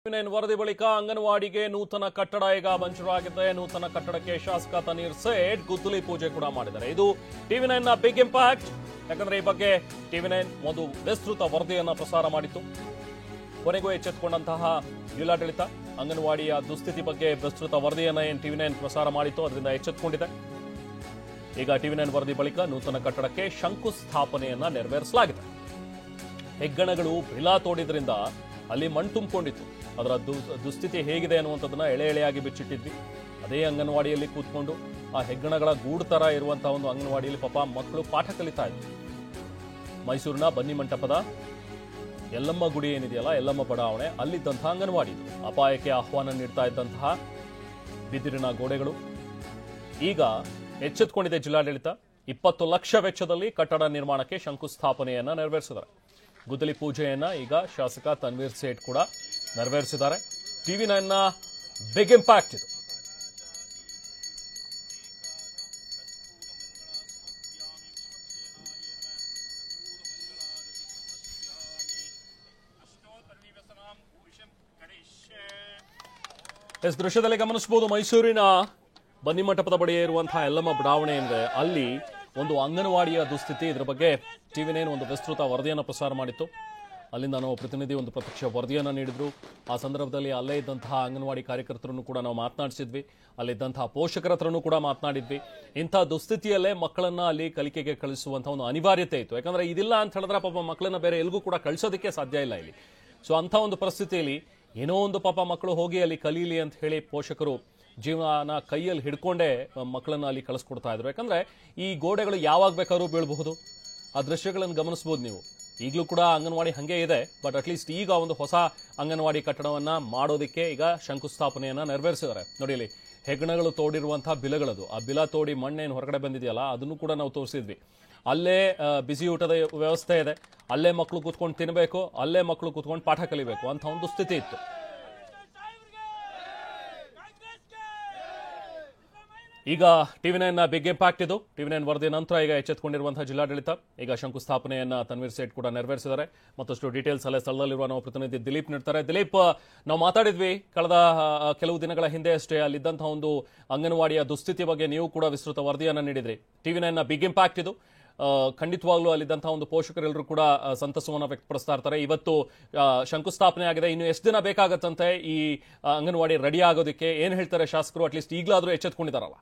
ವರದಿ ಬಳಿಕ ಅಂಗನವಾಡಿಗೆ ನೂತನ ಕಟ್ಟಡ ಈಗ ಮಂಜೂರಾಗಿದೆ. ನೂತನ ಕಟ್ಟಡಕ್ಕೆ ಶಾಸಕ ತನ್ವೀರ್ ಸೇಠ್ ಗುದ್ದಲಿ ಪೂಜೆ ಕೂಡ ಮಾಡಿದ್ದಾರೆ. ಇದು ಟಿವಿ9 ನ ಬಿಗ್ ಇಂಪ್ಯಾಕ್ಟ್. ಯಾಕಂದ್ರೆ ಈ ಬಗ್ಗೆ ಟಿವಿ9 ಒಂದು ವಿಸ್ತೃತ ವರದಿಯನ್ನ ಪ್ರಸಾರ ಮಾಡಿತ್ತು. ಕೊನೆಗೂ ಎಚ್ಚೆತ್ತುಕೊಂಡಂತಹ ಜಿಲ್ಲಾಡಳಿತ ಅಂಗನವಾಡಿಯ ದುಸ್ಥಿತಿ ಬಗ್ಗೆ ವಿಸ್ತೃತ ವರದಿಯನ್ನ ಟಿವಿ9 ಪ್ರಸಾರ ಮಾಡಿತ್ತು. ಅದರಿಂದ ಎಚ್ಚೆತ್ತುಕೊಂಡಿದೆ. ಈಗ ಟಿವಿ9 ವರದಿ ಬಳಿಕ ನೂತನ ಕಟ್ಟಡಕ್ಕೆ ಶಂಕುಸ್ಥಾಪನೆಯನ್ನ ನೆರವೇರಿಸಲಾಗಿದೆ. ಹೆಗ್ಗಣಗಳು ಬಿಲಾ ತೋಡಿದ್ರಿಂದ ಅಲ್ಲಿ ಮಣ್ಣು ತುಂಬಿಕೊಂಡಿತ್ತು. ಅದರ ದುಸ್ಥಿತಿ ಹೇಗಿದೆ ಅನ್ನುವಂಥದ್ದನ್ನ ಎಳೆ ಎಳೆಯಾಗಿ ಬಿಚ್ಚಿಟ್ಟಿದ್ವಿ. ಅದೇ ಅಂಗನವಾಡಿಯಲ್ಲಿ ಕೂತ್ಕೊಂಡು ಆ ಹೆಗ್ಗಣಗಳ ಗೂಡು ತರ ಇರುವಂತಹ ಒಂದು ಅಂಗನವಾಡಿಯಲ್ಲಿ ಪಾಪ ಮಕ್ಕಳು ಪಾಠ ಕಲಿತಾ ಇದ್ರು. ಮೈಸೂರಿನ ಬನ್ನಿ ಮಂಟಪದ ಯಲ್ಲಮ್ಮ ಗುಡಿ ಏನಿದೆಯಲ್ಲ, ಯಲ್ಲಮ್ಮ ಬಡಾವಣೆ, ಅಲ್ಲಿದ್ದಂತಹ ಅಂಗನವಾಡಿ ಇದು. ಅಪಾಯಕ್ಕೆ ಆಹ್ವಾನ ನೀಡ್ತಾ ಇದ್ದಂತಹ ಬಿದಿರಿನ ಗೋಡೆಗಳು. ಈಗ ಎಚ್ಚೆತ್ತುಕೊಂಡಿದೆ ಜಿಲ್ಲಾಡಳಿತ. 20 ಲಕ್ಷ ವೆಚ್ಚದಲ್ಲಿ ಕಟ್ಟಡ ನಿರ್ಮಾಣಕ್ಕೆ ಶಂಕುಸ್ಥಾಪನೆಯನ್ನ ನೆರವೇರಿಸಿದ್ದಾರೆ. ಗುದ್ದಲಿ ಪೂಜೆಯನ್ನ ಈಗ ಶಾಸಕ ತನ್ವೀರ್ ಸೇಠ್ ಕೂಡ ನೆರವೇರಿಸಿದ್ದಾರೆ. ಟಿವಿ9 ನ ಬಿಗ್ ಇಂಪ್ಯಾಕ್ಟ್ ಇದು. ಎಸ್ ದೃಶ್ಯದಲ್ಲಿ ಗಮನಿಸಬಹುದು, ಮೈಸೂರಿನ ಬನ್ನಿ ಮಂಟಪದ ಬಳಿ ಇರುವಂತಹ ಯಲ್ಲಮ್ಮ ಬಡಾವಣೆ ಅಂದ್ರೆ ಅಲ್ಲಿ ಒಂದು ಅಂಗನವಾಡಿಯ ದುಸ್ಥಿತಿ. ಇದರ ಬಗ್ಗೆ ಟಿವಿ9 ಒಂದು ವಿಸ್ತೃತ ವರದಿಯನ್ನು ಪ್ರಸಾರ ಮಾಡಿತ್ತು. ಅಲ್ಲಿಂದ ನಾವು ಪ್ರತಿನಿಧಿ ಒಂದು ಪ್ರತ್ಯಕ್ಷ ವರದಿಯನ್ನು ನೀಡಿದ್ರು. ಆ ಸಂದರ್ಭದಲ್ಲಿ ಅಲ್ಲೇ ಇದ್ದಂತಹ ಅಂಗನವಾಡಿ ಕಾರ್ಯಕರ್ತರನ್ನು ಕೂಡ ನಾವು ಮಾತನಾಡಿಸಿದ್ವಿ. ಅಲ್ಲಿದ್ದಂತಹ ಪೋಷಕರ ಹತ್ರನೂ ಕೂಡ ಮಾತನಾಡಿದ್ವಿ. ಇಂಥ ದುಸ್ಥಿತಿಯಲ್ಲೇ ಮಕ್ಕಳನ್ನ ಅಲ್ಲಿ ಕಲಿಕೆಗೆ ಕಳಿಸುವಂತಹ ಒಂದು ಅನಿವಾರ್ಯತೆ ಇತ್ತು. ಯಾಕಂದ್ರೆ ಇದಿಲ್ಲ ಅಂತ ಹೇಳಿದ್ರೆ ಪಾಪ ಮಕ್ಕಳನ್ನ ಬೇರೆ ಎಲ್ಗೂ ಕೂಡ ಕಳಿಸೋದಕ್ಕೆ ಸಾಧ್ಯ ಇಲ್ಲ ಇಲ್ಲಿ. ಸೊ ಅಂಥ ಒಂದು ಪರಿಸ್ಥಿತಿಯಲ್ಲಿ ಏನೋ ಒಂದು ಪಾಪ ಮಕ್ಕಳು ಹೋಗಿ ಅಲ್ಲಿ ಕಲೀಲಿ ಅಂತ ಹೇಳಿ ಪೋಷಕರು ಜೀವನ ಕೈಯಲ್ಲಿ ಹಿಡ್ಕೊಂಡೇ ಮಕ್ಕಳನ್ನ ಅಲ್ಲಿ ಕಳಿಸ್ಕೊಡ್ತಾ ಇದ್ರು. ಯಾಕಂದ್ರೆ ಈ ಗೋಡೆಗಳು ಯಾವಾಗ ಬೇಕಾದ್ರೂ ಬೀಳಬಹುದು. ಆ ದೃಶ್ಯಗಳನ್ನು ಗಮನಿಸಬಹುದು ನೀವು. ಈಗಲೂ ಕೂಡ ಅಂಗನವಾಡಿ ಹಂಗೆ ಇದೆ. ಬಟ್ ಅಟ್ಲೀಸ್ಟ್ ಈಗ ಒಂದು ಹೊಸ ಅಂಗನವಾಡಿ ಕಟ್ಟಡವನ್ನ ಮಾಡೋದಕ್ಕೆ ಈಗ ಶಂಕುಸ್ಥಾಪನೆಯನ್ನ ನೆರವೇರಿಸಿದ್ದಾರೆ. ನೋಡಿ ಇಲ್ಲಿ ಹೆಗ್ಗಣಗಳು ತೋಡಿರುವಂತಹ ಬಿಲಗಳದು. ಆ ಬಿಲ ತೋಡಿ ಮಣ್ಣೇನು ಹೊರಗಡೆ ಬಂದಿದೆಯಲ್ಲ, ಅದನ್ನು ಕೂಡ ನಾವು ತೋರಿಸಿದ್ವಿ. ಅಲ್ಲೇ ಬಿಸಿ ಊಟದ ವ್ಯವಸ್ಥೆ ಇದೆ. ಅಲ್ಲೇ ಮಕ್ಕಳು ಕೂತ್ಕೊಂಡು ತಿನ್ನಬೇಕು, ಅಲ್ಲೇ ಮಕ್ಕಳು ಕೂತ್ಕೊಂಡು ಪಾಠ ಕಲಿಬೇಕು ಅಂತ ಒಂದು ಸ್ಥಿತಿ ಇತ್ತು. ಈಗ ಟಿವಿ9 ನ ಬಿಗ್ ಇಂಪ್ಯಾಕ್ಟ್ ಇದು. ಟಿವಿ9 ವರದಿ ನಂತರ ಈಗ ಎಚ್ಚೆತ್ತುಕೊಂಡಿರುವಂತಹ ಜಿಲ್ಲಾಡಳಿತ ಈಗ ಶಂಕುಸ್ಥಾಪನೆಯನ್ನ ತನ್ವೀರ್ ಸೇಠ್ ಕೂಡ ನೆರವೇರಿಸಿದ್ದಾರೆ. ಮತ್ತಷ್ಟು ಡೀಟೇಲ್ಸ್ ಅಲ್ಲೇ ಸ್ಥಳದಲ್ಲಿರುವ ನಾವು ಪ್ರತಿನಿಧಿ ದಿಲೀಪ್ ನೀಡ್ತಾರೆ. ದಿಲೀಪ್, ನಾವು ಮಾತಾಡಿದ್ವಿ ಕಳೆದ ಕೆಲವು ದಿನಗಳ ಹಿಂದೆ ಅಷ್ಟೇ. ಅಲ್ಲಿದ್ದಂತಹ ಒಂದು ಅಂಗನವಾಡಿಯ ದುಸ್ಥಿತಿ ಬಗ್ಗೆ ನೀವು ಕೂಡ ವಿಸ್ತೃತ ವರದಿಯನ್ನ ನೀಡಿದ್ರಿ. ಟಿವಿ9 ನ ಬಿಗ್ ಇಂಪ್ಯಾಕ್ಟ್ ಇದು. ಖಂಡಿತವಾಗ್ಲೂ ಅಲ್ಲಿದ್ದಂತಹ ಒಂದು ಪೋಷಕರೆಲ್ಲರೂ ಕೂಡ ಸಂತಸವನ್ನು ವ್ಯಕ್ತಪಡಿಸ್ತಾ ಇರ್ತಾರೆ. ಇವತ್ತು ಶಂಕುಸ್ಥಾಪನೆ ಆಗಿದೆ. ಇನ್ನು ಎಷ್ಟು ದಿನ ಬೇಕಾಗತ್ತಂತೆ ಈ ಅಂಗನವಾಡಿ ರೆಡಿ ಆಗೋದಕ್ಕೆ? ಏನ್ ಹೇಳ್ತಾರೆ ಶಾಸಕರು? ಅಟ್ಲೀಸ್ಟ್ ಈಗಲಾದ್ರೂ ಎಚ್ಚೆತ್ಕೊಂಡಿದ್ದಾರಲ್ಲ?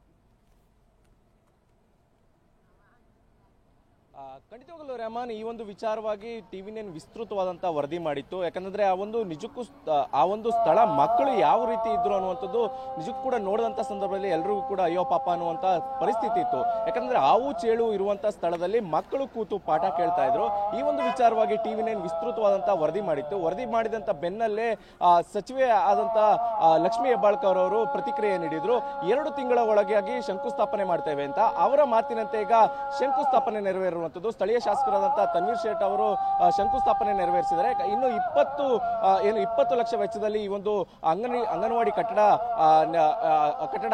ಖಂಡಿತವಾಗಲೂ ರೆಹಮಾನ್, ಈ ಒಂದು ವಿಚಾರವಾಗಿ ಟಿವಿ9 ವಿಸ್ತೃತವಾದಂತಹ ವರದಿ ಮಾಡಿತ್ತು. ಯಾಕಂದ್ರೆ ನಿಜಕ್ಕೂ ಆ ಒಂದು ಸ್ಥಳ ಮಕ್ಕಳು ಯಾವ ರೀತಿ ಇದ್ರು ಅನ್ನುವಂಥದ್ದು ನಿಜಕ್ಕೂ ಕೂಡ ನೋಡಿದಂತ ಸಂದರ್ಭದಲ್ಲಿ ಎಲ್ಲರಿಗೂ ಕೂಡ ಅಯ್ಯೋ ಪಾಪ ಅನ್ನುವಂತ ಪರಿಸ್ಥಿತಿ ಇತ್ತು. ಯಾಕಂದ್ರೆ ಆವು ಚೇಳು ಇರುವಂತಹ ಸ್ಥಳದಲ್ಲಿ ಮಕ್ಕಳು ಕೂತು ಪಾಠ ಕೇಳ್ತಾ ಇದ್ರು. ಈ ಒಂದು ವಿಚಾರವಾಗಿ ಟಿವಿ9 ವಿಸ್ತೃತವಾದಂತಹ ವರದಿ ಮಾಡಿತ್ತು. ವರದಿ ಮಾಡಿದಂತ ಬೆನ್ನಲ್ಲೇ ಸಚಿವೆ ಆದಂತ ಲಕ್ಷ್ಮೀ ಹೆಬ್ಬಾಳ್ಕರ್ ಅವರು ಪ್ರತಿಕ್ರಿಯೆ ನೀಡಿದ್ರು. 2 ತಿಂಗಳ ಒಳಗಾಗಿ ಶಂಕುಸ್ಥಾಪನೆ ಮಾಡ್ತೇವೆ ಅಂತ. ಅವರ ಮಾತಿನಂತೆ ಈಗ ಶಂಕುಸ್ಥಾಪನೆ ನೆರವೇರುವಂತದ್ದು. ಸ್ಥಳೀಯ ಶಾಸಕರಾದಂತಹ ತನ್ವೀರ್ ಸೇಠ್ ಅವರು ಶಂಕುಸ್ಥಾಪನೆ ನೆರವೇರಿಸಿದ್ದಾರೆ. ಇನ್ನು 20 ಲಕ್ಷ ವೆಚ್ಚದಲ್ಲಿ ಈ ಒಂದು ಅಂಗನವಾಡಿ ಕಟ್ಟಡ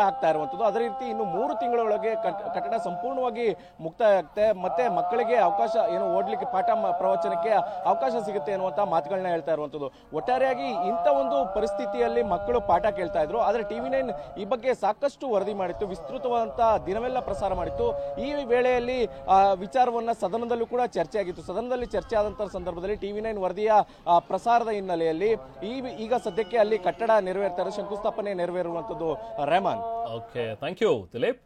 ಆಗ್ತಾ ಇರುವಂತದ್ದು. ಅದೇ ರೀತಿ ಇನ್ನು 3 ತಿಂಗಳೊಳಗೆ ಕಟ್ಟಡ ಸಂಪೂರ್ಣವಾಗಿ ಮುಕ್ತಾಯ ಆಗುತ್ತೆ. ಮತ್ತೆ ಮಕ್ಕಳಿಗೆ ಅವಕಾಶ ಓಡ್ಲಿಕ್ಕೆ ಪಾಠ ಪ್ರವಚನಕ್ಕೆ ಅವಕಾಶ ಸಿಗುತ್ತೆ ಅನ್ನುವಂತ ಮಾತುಗಳನ್ನ ಹೇಳ್ತಾ ಇರುವಂತದ್ದು. ಒಟ್ಟಾರೆಯಾಗಿ ಇಂಥ ಒಂದು ಪರಿಸ್ಥಿತಿಯಲ್ಲಿ ಮಕ್ಕಳು ಪಾಠ ಕೇಳ್ತಾ ಇದ್ರು. ಆದ್ರೆ ಟಿವಿ9 ಈ ಬಗ್ಗೆ ಸಾಕಷ್ಟು ವರದಿ ಮಾಡಿತ್ತು, ವಿಸ್ತೃತವಾದಂತಹ ದಿನವೆಲ್ಲ ಪ್ರಸಾರ ಮಾಡಿತ್ತು. ಈ ವೇಳೆಯಲ್ಲಿ ವಿಚಾರವನ್ನ ಸದನದಲ್ಲೂ ಕೂಡ ಚರ್ಚೆ ಆಗಿತ್ತು. ಸದನದಲ್ಲಿ ಚರ್ಚೆ ಆದಂತಹ ಸಂದರ್ಭದಲ್ಲಿ ಟಿವಿ9 ವರದಿಯ ಪ್ರಸಾರದ ಹಿನ್ನೆಲೆಯಲ್ಲಿ ಈಗ ಸದ್ಯಕ್ಕೆ ಅಲ್ಲಿ ಕಟ್ಟಡ ನೆರವೇರ್ತಾರೆ, ಶಂಕುಸ್ಥಾಪನೆ ನೆರವೇರುವಂತದ್ದು. Rehman, okay, thank you Dilip.